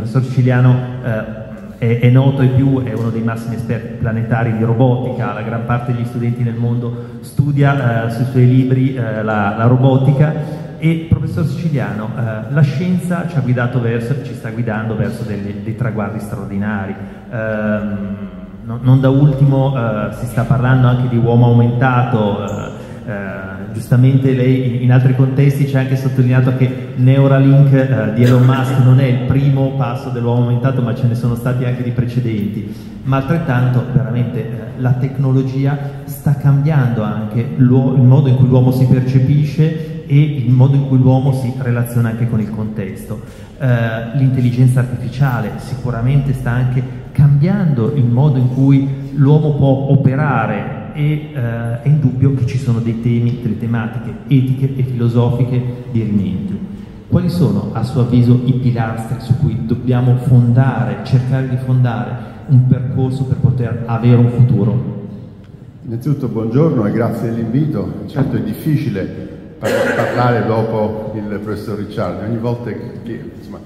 professor Siciliano è noto ai più, è uno dei massimi esperti planetari di robotica, la gran parte degli studenti nel mondo studia sui suoi libri la robotica. E professor Siciliano, la scienza ci sta guidando verso dei traguardi straordinari. Non da ultimo si sta parlando anche di uomo aumentato. Giustamente lei in altri contesti ci ha anche sottolineato che Neuralink di Elon Musk non è il primo passo dell'uomo aumentato, ma ce ne sono stati anche di precedenti. Ma altrettanto veramente la tecnologia sta cambiando anche il modo in cui l'uomo si percepisce e il modo in cui l'uomo si relaziona anche con il contesto. L'intelligenza artificiale sicuramente sta anche cambiando il modo in cui l'uomo può operare e è indubbio che ci sono delle tematiche etiche e filosofiche di rimedio. Quali sono, a suo avviso, i pilastri su cui dobbiamo cercare di fondare un percorso per poter avere un futuro? Innanzitutto buongiorno e grazie dell'invito. Certo è difficile parlare dopo il professor Ricciardi, ogni volta che insomma,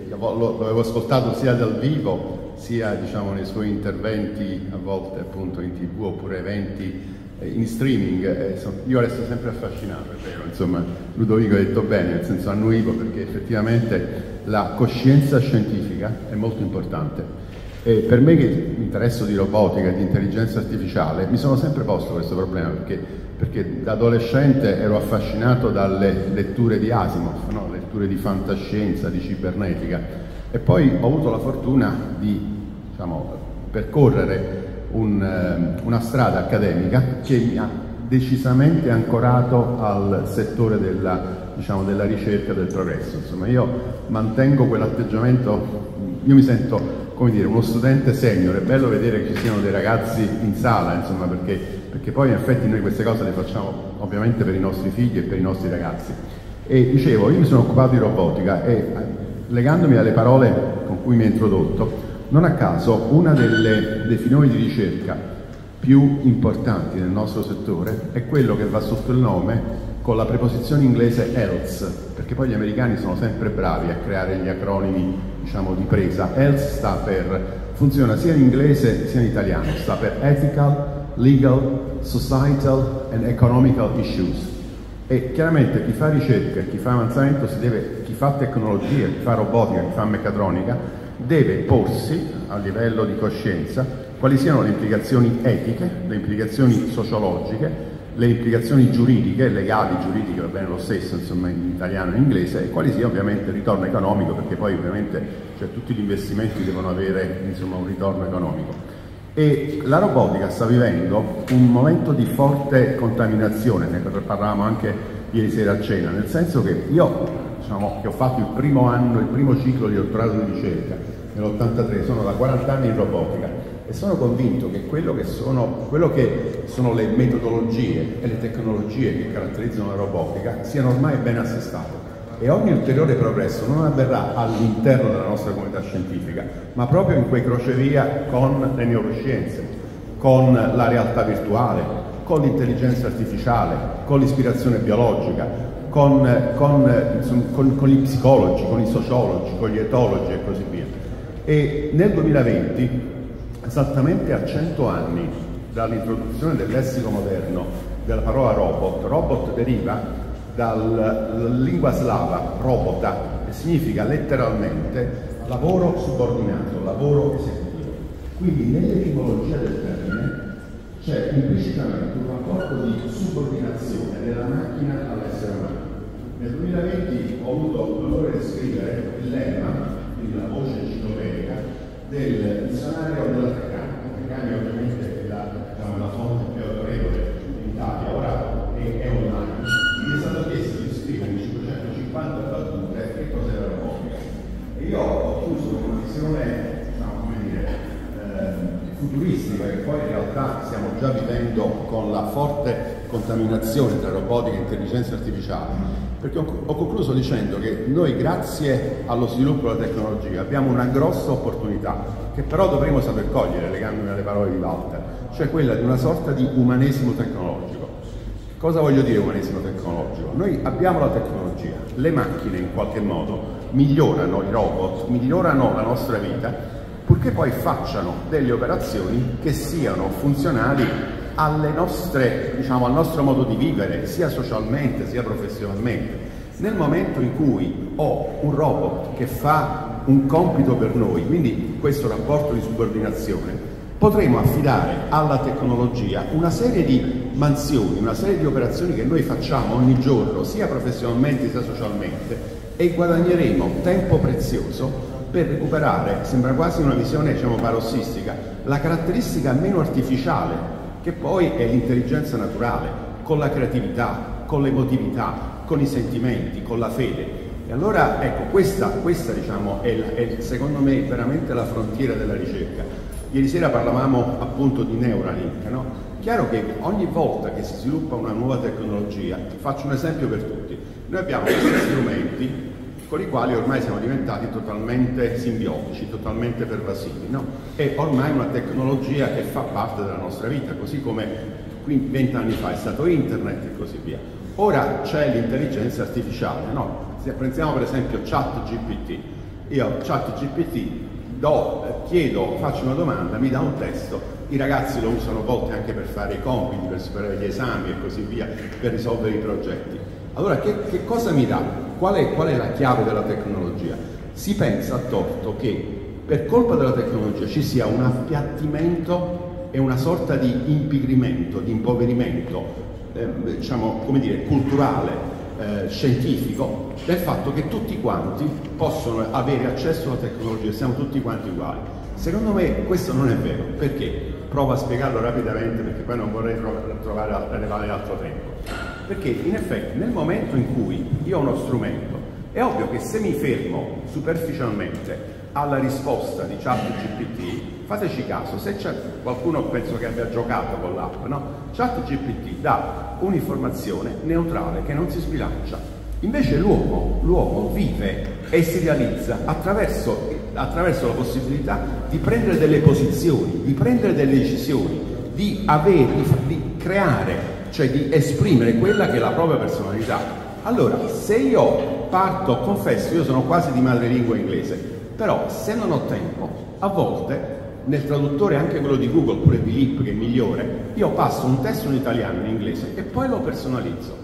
lo avevo ascoltato sia dal vivo sia diciamo, nei suoi interventi a volte appunto in TV oppure eventi in streaming, io resto sempre affascinato, è vero, insomma Ludovico ha detto bene, nel senso annuivo, perché effettivamente la coscienza scientifica è molto importante. E per me che mi interesso di robotica e di intelligenza artificiale mi sono sempre posto questo problema, perché da adolescente ero affascinato dalle letture di Asimov, no? Letture di fantascienza, di cibernetica, e poi ho avuto la fortuna di diciamo, percorrere una strada accademica che mi ha decisamente ancorato al settore della ricerca e del progresso. Insomma, io mantengo quell'atteggiamento, io mi sento come dire, uno studente senior. È bello vedere che ci siano dei ragazzi in sala, insomma, perché poi in effetti noi queste cose le facciamo ovviamente per i nostri figli e per i nostri ragazzi. E dicevo, io mi sono occupato di robotica e legandomi alle parole con cui mi ha introdotto, non a caso una dei filoni di ricerca più importanti nel nostro settore è quello che va sotto il nome con la preposizione inglese else, perché poi gli americani sono sempre bravi a creare gli acronimi, diciamo, di presa. Else funziona sia in inglese sia in italiano, sta per ethical, legal, societal and economical issues. E chiaramente chi fa ricerca, chi fa avanzamento, chi fa tecnologia, chi fa robotica, chi fa meccatronica, deve porsi a livello di coscienza quali siano le implicazioni etiche, le implicazioni sociologiche, le implicazioni giuridiche, legali, giuridiche, va bene lo stesso, insomma, in italiano e in inglese, e quali sia ovviamente il ritorno economico, perché poi ovviamente tutti gli investimenti devono avere insomma, un ritorno economico. E la robotica sta vivendo un momento di forte contaminazione, ne parlavamo anche ieri sera a cena, nel senso che io, diciamo, che ho fatto il primo ciclo di dottorato di ricerca nell'83, sono da 40 anni in robotica e sono convinto che quello che sono le metodologie e le tecnologie che caratterizzano la robotica siano ormai ben assestate. E ogni ulteriore progresso non avverrà all'interno della nostra comunità scientifica, ma proprio in quei crocevia con le neuroscienze, con la realtà virtuale, con l'intelligenza artificiale, con l'ispirazione biologica, con gli psicologi, con i sociologi, con gli etologi e così via. E nel 2020, esattamente a 100 anni dall'introduzione del lessico moderno della parola robot deriva dalla lingua slava robota, che significa letteralmente lavoro subordinato, lavoro esecutivo. Quindi nell'etimologia del termine c'è implicitamente un rapporto di subordinazione della macchina all'essere umano. Nel 2020 ho avuto l'onore di scrivere il lemma, quindi la voce enciclopedica, del dizionario della Treccani, ovviamente è la fonte più autorevole in Italia, ora è online. Mi è stato chiesto di scrivere in 550 battute che cos'è la robotica. E io ho chiuso con una visione, come dire, futuristica, che poi in realtà stiamo già vivendo con la forte contaminazione tra robotica e intelligenza artificiale, perché ho concluso dicendo che noi, grazie allo sviluppo della tecnologia, abbiamo una grossa opportunità che però dovremo saper cogliere, legandomi alle parole di Walter, cioè quella di una sorta di umanesimo tecnologico. Cosa voglio dire umanesimo tecnologico? Noi abbiamo la tecnologia, le macchine in qualche modo migliorano i robot, migliorano la nostra vita, purché poi facciano delle operazioni che siano funzionali alle nostre, diciamo, al nostro modo di vivere, sia socialmente sia professionalmente. Nel momento in cui ho un robot che fa un compito per noi, quindi questo rapporto di subordinazione, potremo affidare alla tecnologia una serie di mansioni, una serie di operazioni che noi facciamo ogni giorno, sia professionalmente sia socialmente, e guadagneremo tempo prezioso per recuperare, sembra quasi una visione, diciamo, parossistica, la caratteristica meno artificiale, che poi è l'intelligenza naturale, con la creatività, con l'emotività, con i sentimenti, con la fede. E allora, ecco, questa diciamo, è secondo me veramente la frontiera della ricerca. Ieri sera parlavamo appunto di Neuralink, no? Chiaro che ogni volta che si sviluppa una nuova tecnologia, faccio un esempio per tutti, noi abbiamo questi strumenti con i quali ormai siamo diventati totalmente simbiotici, totalmente pervasivi, no? È ormai una tecnologia che fa parte della nostra vita, così come 20 anni fa è stato internet e così via. Ora c'è l'intelligenza artificiale, no? Se prendiamo per esempio ChatGPT, io ChatGPT chiedo, faccio una domanda, mi dà un testo, i ragazzi lo usano a volte anche per fare i compiti, per superare gli esami e così via, per risolvere i progetti. Allora che cosa mi dà? Qual è la chiave della tecnologia? Si pensa a torto che per colpa della tecnologia ci sia un appiattimento e una sorta di impigrimento, di impoverimento, diciamo, come dire, culturale, scientifico, del fatto che tutti quanti possono avere accesso alla tecnologia, siamo tutti quanti uguali. Secondo me questo non è vero, perché? Provo a spiegarlo rapidamente perché poi non vorrei relevare altro tempo. Perché in effetti nel momento in cui io ho uno strumento, è ovvio che se mi fermo superficialmente alla risposta di ChatGPT, fateci caso, se c'è qualcuno, penso che abbia giocato con l'app, no? ChatGPT dà un'informazione neutrale che non si sbilancia. Invece l'uomo vive e si realizza attraverso la possibilità di prendere delle posizioni, di prendere delle decisioni, di creare, cioè di esprimere quella che è la propria personalità. Allora, se io parto, confesso, io sono quasi di madrelingua inglese, però se non ho tempo, a volte nel traduttore, anche quello di Google, pure Philippe che è migliore, io passo un testo in italiano, in inglese e poi lo personalizzo.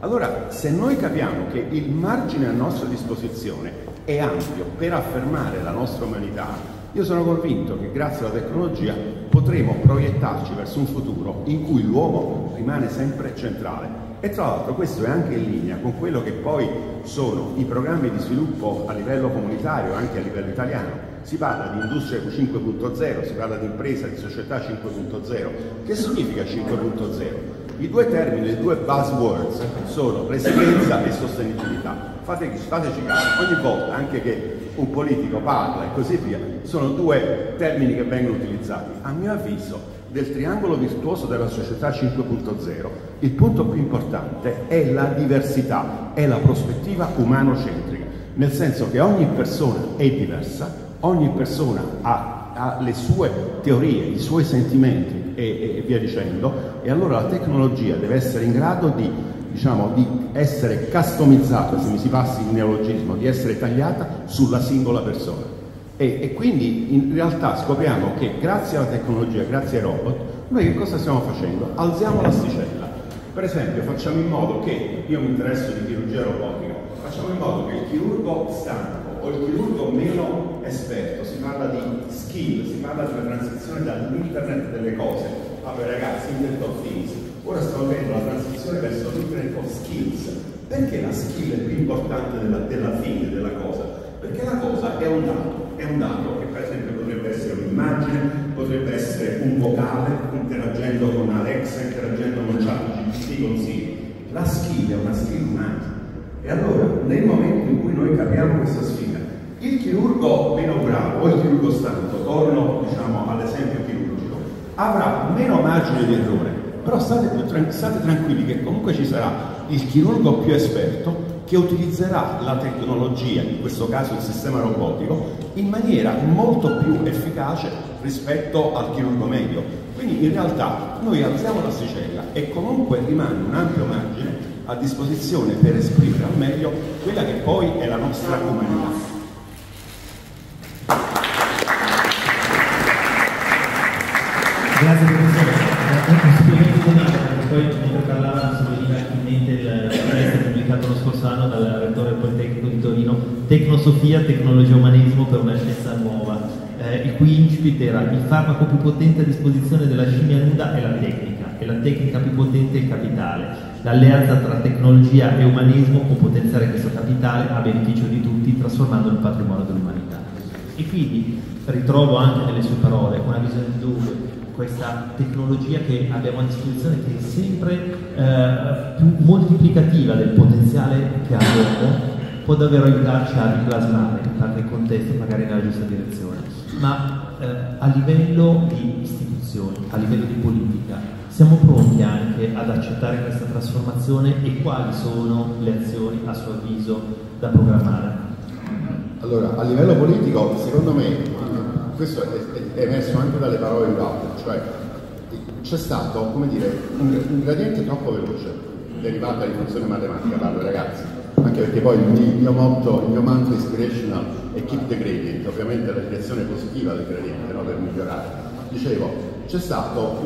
Allora, se noi capiamo che il margine a nostra disposizione è ampio per affermare la nostra umanità, io sono convinto che grazie alla tecnologia potremo proiettarci verso un futuro in cui l'uomo rimane sempre centrale. E tra l'altro questo è anche in linea con quello che poi sono i programmi di sviluppo a livello comunitario, anche a livello italiano. Si parla di industria 5.0, si parla di impresa, di società 5.0. Che significa 5.0? I due termini, le due buzzwords sono resilienza e sostenibilità. Fateci caso, ogni volta anche che un politico parla e così via, sono due termini che vengono utilizzati. A mio avviso, del triangolo virtuoso della società 5.0, il punto più importante è la diversità, è la prospettiva umanocentrica, nel senso che ogni persona è diversa, ogni persona ha le sue teorie, i suoi sentimenti e via dicendo, e allora la tecnologia deve essere in grado di, diciamo, di essere customizzata, se mi si passi il neologismo, di essere tagliata sulla singola persona. E quindi in realtà scopriamo che grazie alla tecnologia, grazie ai robot, noi che cosa stiamo facendo? Alziamo l'asticella. Per esempio facciamo in modo che, io mi interesso di chirurgia robotica, facciamo in modo che il chirurgo stanco o il chirurgo meno esperto, si parla di skill, si parla della transizione dall'internet delle cose. Vabbè ragazzi, Internet of Things, ora stiamo vedendo la transizione verso l'Internet of Skills. Perché la skill è più importante della fine della cosa? Perché la cosa è un dato che per esempio potrebbe essere un'immagine, potrebbe essere un vocale interagendo con Alexa, interagendo con ChatGPT, con Siri. La skill è una skill umana. E allora, nel momento in cui noi capiamo questa sfida, il chirurgo meno bravo o il chirurgo stanco, torno diciamo all'esempio chirurgico, avrà meno margine di errore, però state tranquilli che comunque ci sarà il chirurgo più esperto che utilizzerà la tecnologia, in questo caso il sistema robotico, in maniera molto più efficace rispetto al chirurgo medio. Quindi in realtà noi alziamo l'asticella e comunque rimane un ampio margine a disposizione per esprimere al meglio quella che poi è la nostra umanità. Grazie professore. Un supplemento di domanda, perché poi mentre parlava mi veniva in mente il testo pubblicato lo scorso anno dal rettore del Politecnico di Torino, Tecnosofia, tecnologia e umanesimo per una scienza nuova, il cui incipit era: il farmaco più potente a disposizione della scimmia nuda è la tecnica, e la tecnica più potente è il capitale. L'alleanza tra tecnologia e umanesimo può potenziare questo capitale a beneficio di tutti, trasformandolo in patrimonio dell'umanità. E quindi ritrovo anche nelle sue parole una visione dove questa tecnologia che abbiamo a disposizione, che è sempre più moltiplicativa del potenziale che ha l'uomo, può davvero aiutarci a riplasmare in parte il contesto magari nella giusta direzione. Ma a livello di istituzioni, a livello di politica, siamo pronti anche ad accettare questa trasformazione, e quali sono le azioni a suo avviso da programmare? Allora, a livello politico, secondo me, questo è emerso anche dalle parole di Walter, cioè c'è stato, come dire, un gradiente troppo veloce derivato dalla funzione matematica, parlo ai ragazzi, anche perché poi il mio motto, il mio mantra ispirational è keep the gradient, ovviamente la direzione positiva del gradiente, no, per migliorare. Dicevo, c'è stato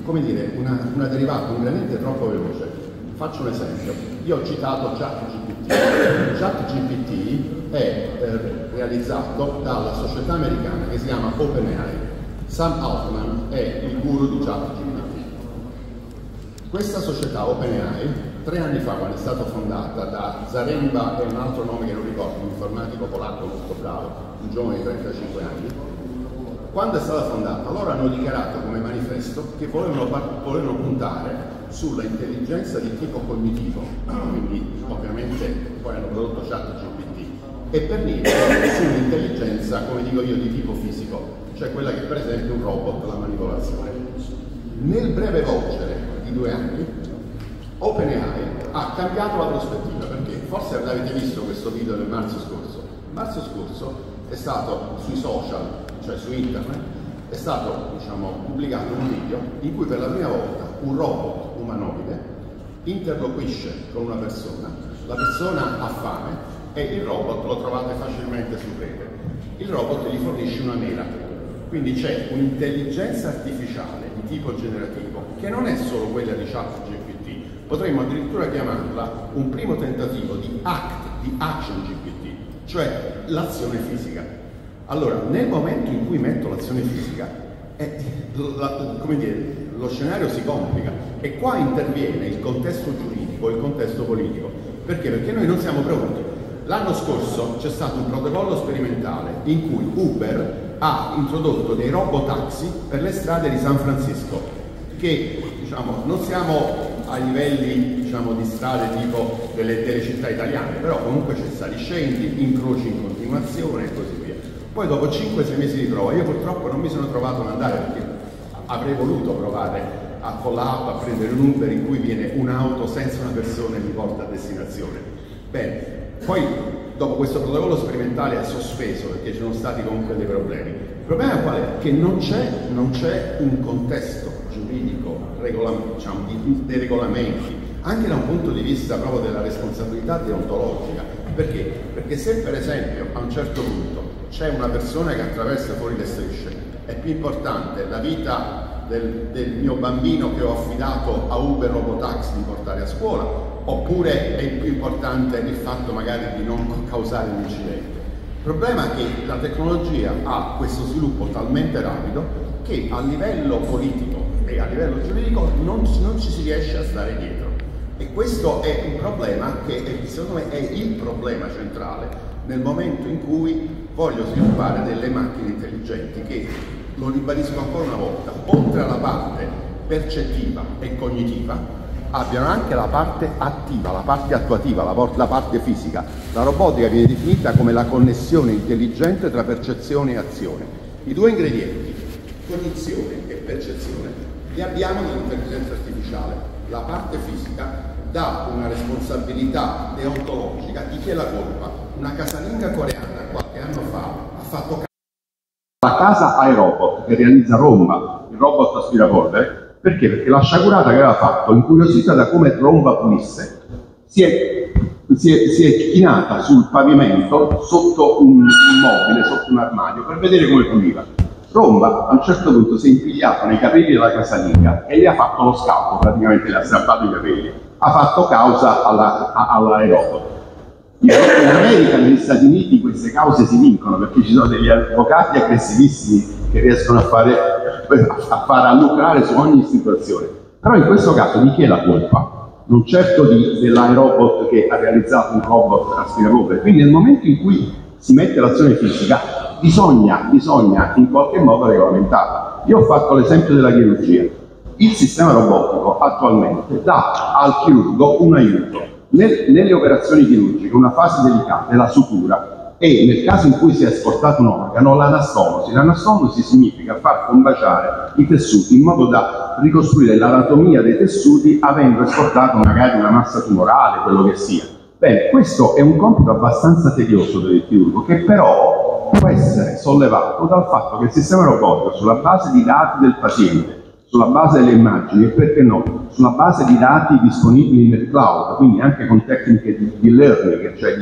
come dire, una derivata, un gradiente troppo veloce. Faccio un esempio, io ho citato ChatGPT. ChatGPT è realizzato dalla società americana che si chiama OpenAI. Sam Altman è il guru di ChatGPT. Questa società OpenAI, 3 anni fa, quando è stata fondata da Zaremba e un altro nome che non ricordo, un informatico polacco molto bravo, un giovane di 35 anni, quando è stata fondata, loro hanno dichiarato come manifesto che volevano puntare sulla intelligenza di tipo cognitivo, quindi ovviamente poi hanno prodotto ChatGPT, e per niente sull'intelligenza, come dico io, di tipo fisico, cioè quella che per esempio un robot, la manipolazione. Nel breve volgere di 2 anni, OpenAI ha cambiato la prospettiva, perché forse avete visto questo video del marzo scorso. Marzo scorso è stato sui social, cioè su internet, è stato, diciamo, pubblicato un video in cui per la prima volta un robot umanoide interloquisce con una persona, la persona ha fame e il robot lo trovate facilmente su rete. Il robot gli fornisce una mela, quindi c'è un'intelligenza artificiale di tipo generativo che non è solo quella di ChatGPT, potremmo addirittura chiamarla un primo tentativo di Action GPT, cioè l'azione fisica. Allora, nel momento in cui metto l'azione fisica, come dire, lo scenario si complica, e qua interviene il contesto giuridico e il contesto politico. Perché? Perché noi non siamo pronti. L'anno scorso c'è stato un protocollo sperimentale in cui Uber ha introdotto dei robotaxi per le strade di San Francisco, che, diciamo, non siamo a livelli, diciamo, di strade tipo delle città italiane, però comunque c'è sali-scendi, incroci in continuazione e così via. Poi dopo 5-6 mesi di prova, io purtroppo non mi sono trovato ad andare, perché avrei voluto provare con l'app a prendere un Uber in cui viene un'auto senza una persona e mi porta a destinazione. Bene, poi dopo questo protocollo sperimentale è sospeso perché ci sono stati comunque dei problemi. Il problema qual è? Che non c'è un contesto giuridico, diciamo, dei regolamenti, anche da un punto di vista proprio della responsabilità deontologica. Perché? Perché se per esempio a un certo punto c'è una persona che attraversa fuori le strisce, è più importante la vita del mio bambino che ho affidato a Uber Robotaxi di portare a scuola, oppure è più importante il fatto magari di non causare un incidente? Il problema è che la tecnologia ha questo sviluppo talmente rapido che a livello politico e a livello giuridico non ci si riesce a stare dietro. E questo è un problema che secondo me è il problema centrale nel momento in cui voglio sviluppare delle macchine intelligenti che, lo ribadisco ancora una volta, oltre alla parte percettiva e cognitiva, abbiano anche la parte attiva, la parte attuativa, la parte fisica. La robotica viene definita come la connessione intelligente tra percezione e azione. I 2 ingredienti, cognizione e percezione, li abbiamo nell'intelligenza artificiale. La parte fisica dà una responsabilità deontologica di chi è la colpa. Una casalinga coreana qualche anno fa ha fatto la casa ai robot che realizza Romba, il robot aspirapolvere, Perché? Perché la sciagurata che aveva fatto, incuriosita da come Tromba pulisse, si è chinata sul pavimento sotto un mobile, sotto un armadio, per vedere come puliva. Tromba a un certo punto si è impigliato nei capelli della casalinga e le ha fatto lo scalpo, praticamente le ha strappato i capelli. Ha fatto causa all'aeroporto. In America, negli Stati Uniti, queste cause si vincono perché ci sono degli avvocati aggressivissimi che riescono a far lucrare su ogni situazione. Però in questo caso di chi è la colpa? Non certo dell'aerobot che ha realizzato un robot aspirapolvere. Quindi nel momento in cui si mette l'azione fisica bisogna in qualche modo regolamentarla. Io ho fatto l'esempio della chirurgia. Il sistema robotico attualmente dà al chirurgo un aiuto. Nelle operazioni chirurgiche una fase delicata è la sutura e nel caso in cui si è esportato un organo l'anastomosi. L'anastomosi significa far combaciare i tessuti in modo da ricostruire l'anatomia dei tessuti avendo esportato magari una massa tumorale, quello che sia. Bene, questo è un compito abbastanza tedioso per il chirurgo che però può essere sollevato dal fatto che il sistema robotico sulla base di dati del paziente, sulla base delle immagini e perché no, sulla base di dati disponibili nel cloud, quindi anche con tecniche di learning, cioè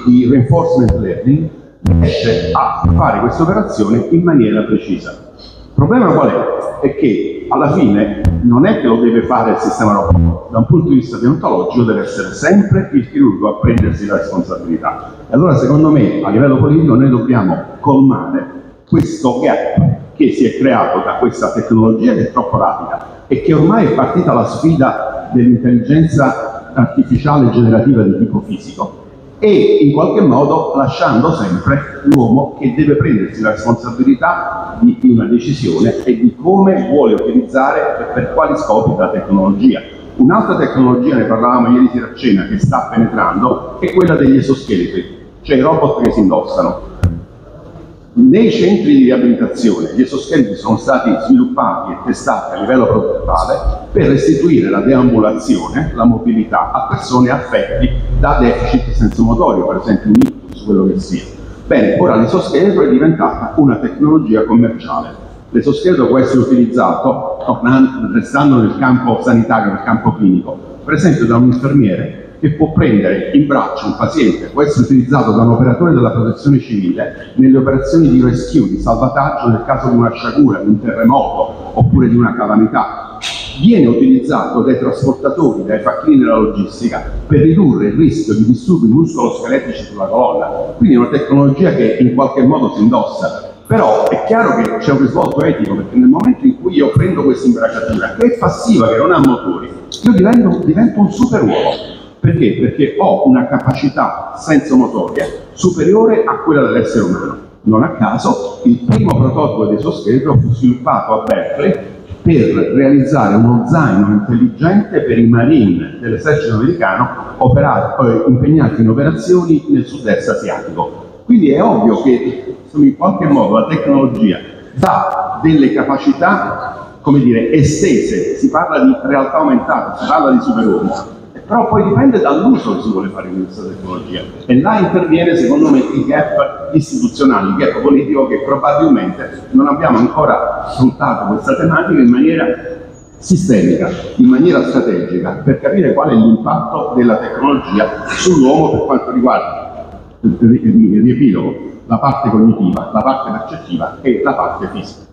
di reinforcement learning, riesce a fare questa operazione in maniera precisa. Il problema qual è? È che alla fine non è che lo deve fare il sistema robotico, da un punto di vista deontologico deve essere sempre il chirurgo a prendersi la responsabilità. E allora secondo me a livello politico noi dobbiamo colmare questo gap che si è creato da questa tecnologia che è troppo rapida e che ormai è partita la sfida dell'intelligenza artificiale generativa di tipo fisico e in qualche modo lasciando sempre l'uomo che deve prendersi la responsabilità di una decisione e di come vuole utilizzare e per quali scopi la tecnologia. Un'altra tecnologia, ne parlavamo ieri sera a cena, che sta penetrando è quella degli esoscheletri, cioè i robot che si indossano. Nei centri di riabilitazione gli esoscheletri sono stati sviluppati e testati a livello prototippale per restituire la deambulazione, la mobilità a persone affette da deficit sensomotorio, per esempio un ictus, quello che sia. Bene, ora l'esoscheletro è diventata una tecnologia commerciale. L'esoscheletro può essere utilizzato, restando nel campo sanitario, nel campo clinico, per esempio da un infermiere che può prendere in braccio un paziente, può essere utilizzato da un operatore della protezione civile nelle operazioni di rescue, di salvataggio nel caso di una sciagura, di un terremoto oppure di una calamità. Viene utilizzato dai trasportatori, dai facchini della logistica per ridurre il rischio di disturbi muscoloscheletrici sulla colonna. Quindi è una tecnologia che in qualche modo si indossa. Però è chiaro che c'è un risvolto etico, perché nel momento in cui io prendo questa imbracatura, che è passiva, che non ha motori, io divento un superuomo. Perché? Perché ho una capacità sensomotoria superiore a quella dell'essere umano. Non a caso il primo prototipo di esoscheletro fu sviluppato a Berkeley per realizzare uno zaino intelligente per i Marine dell'esercito americano impegnati in operazioni nel sud-est asiatico. Quindi è ovvio che in qualche modo la tecnologia dà delle capacità, come dire, estese, si parla di realtà aumentata, si parla di superuomo. Però poi dipende dall'uso che si vuole fare di questa tecnologia e là interviene secondo me il gap istituzionale, il gap politico che probabilmente non abbiamo ancora sfruttato questa tematica in maniera sistemica, in maniera strategica per capire qual è l'impatto della tecnologia sull'uomo per quanto riguarda il riepilogo, la parte cognitiva, la parte percettiva e la parte fisica.